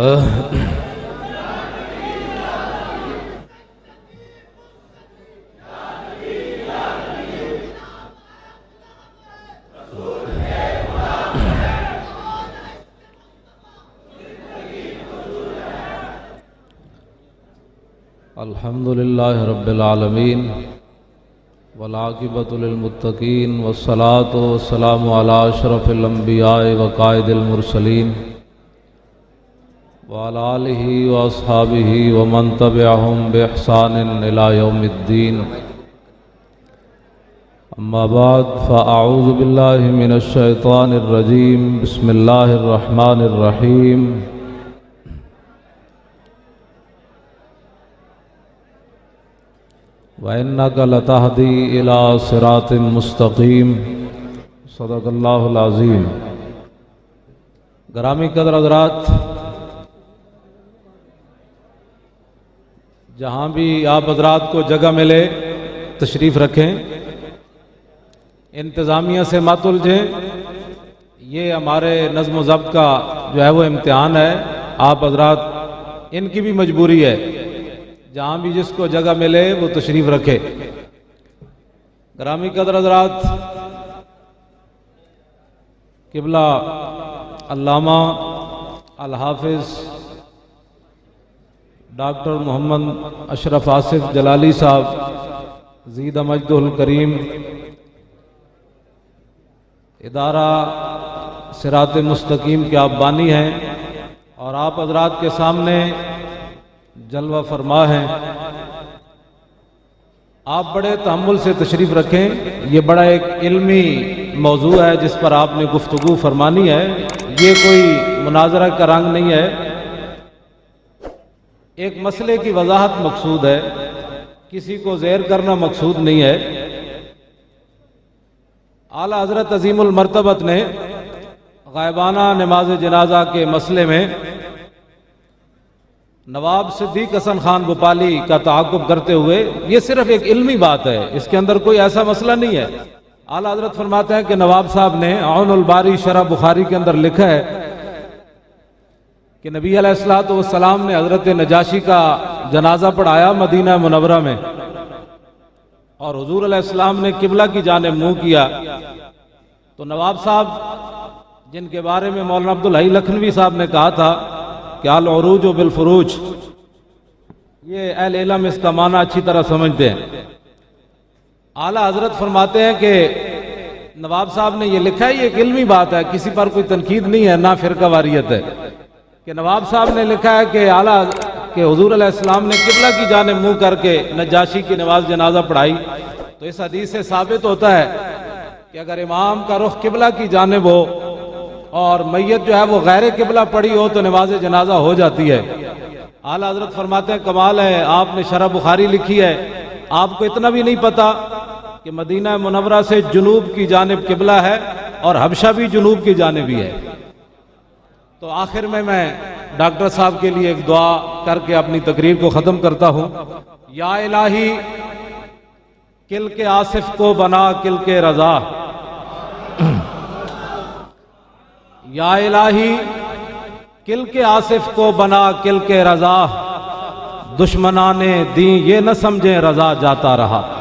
अल्हम्दुलिल्लाहि रब्बिल आलमीन वल आक़िबतु लिल मुत्तक़ीन वस्सलातु वस्सलामु अला अशरफिल अंबिया'i व क़ाइदिल मुरसलीन व अला आलिहि व अस्हाबिहि व मन तबिअहुम बि इहसानिन इला यौमिद्दीन। अम्मा बाद फ़अऊज़ु बिल्लाहि मिनश शैतानिर रजीम। बिस्मिल्लाहिर रहमानिर रहीम। व इन्नका लतहदी इला सिरातिन मुस्तकीम। सदक़ल्लाहुल अज़ीम। ग्रामी कदर हज़रात, जहाँ भी आप हज़रात को जगह मिले तशरीफ़ रखें, इंतज़ामिया से मत उलझें। ये हमारे नज़्म ज़ब्त का जो है वो इम्तिहान है। आप हज़रात, इनकी भी मजबूरी है, जहाँ भी जिसको जगह मिले वो तशरीफ़ रखे। ग्रामी कदर हज़रात, क़िबला अल्लामा अल हाफ़िज़ डॉक्टर मोहम्मद अशरफ आसिफ जलाली साहब ज़ीद मजदुल करीम, इदारा सिरात मुस्तकीम के आप बानी हैं और आप हज़रात के सामने जलवा फरमा हैं। आप बड़े तहम्मुल से तशरीफ़ रखें। ये बड़ा एक इल्मी मौजू है जिस पर आपने गुफ्तगू फरमानी है। ये कोई मुनाजरा का रंग नहीं है, एक मसले की वजाहत मकसूद है, किसी को ज़ेर करना मकसूद नहीं है। आला हज़रत अज़ीमुल मर्तबत ने गायबाना नमाज जनाजा के मसले में नवाब सिद्दीक हसन खान भोपाली का ताक़ुब करते हुए, ये सिर्फ एक इल्मी बात है, इसके अंदर कोई ऐसा मसला नहीं है। आला हज़रत फरमाते हैं कि नवाब साहब ने औनुल बारी शरह बुखारी के अंदर लिखा है कि नबी अलैहिस्सलातु वस्सलाम ने हज़रत नजाशी का जनाजा पढ़ाया मदीना मुनव्वरा में, और हुजूर अलैहिस्सलाम ने किबला की जानिब मुंह किया। तो नवाब साहब, जिनके बारे में मौलाना अब्दुल हई लखनवी साहब ने कहा था कि अल उरूज बिल फुरूज, ये अहले इल्म इसका माना अच्छी तरह समझते हैं। आला हजरत फरमाते हैं कि नवाब साहब ने ये लिखा है, ये एक इल्मी बात है, किसी पर कोई तनकीद नहीं है, ना फिरका वारियत है, कि नवाब साहब ने लिखा है कि आला कि हुजूर अलैहिस्सलाम ने किबला की जानिब मुंह करके नजाशी की नमाज जनाजा पढ़ाई। तो इस हदीस से साबित होता है कि अगर इमाम का रुख किबला की जानिब हो और मैयत जो है वो गैर किबला पड़ी हो तो नमाज जनाजा हो जाती है। आला हजरत फरमाते हैं कमाल है, आपने शरह बुखारी लिखी है, आपको इतना भी नहीं पता कि मदीना मुनव्वरा से जुनूब की जानिब किबला है और हबशा भी जुनूब की जानिब ही है। तो आखिर में मैं डॉक्टर साहब के लिए एक दुआ करके अपनी तकरीर को ख़त्म करता हूँ। या इलाही किल के आसिफ को बना किल के रजा, या इलाही किल के आसिफ को बना किल के रजा, दुश्मनाने दी ये न समझे रजा जाता रहा।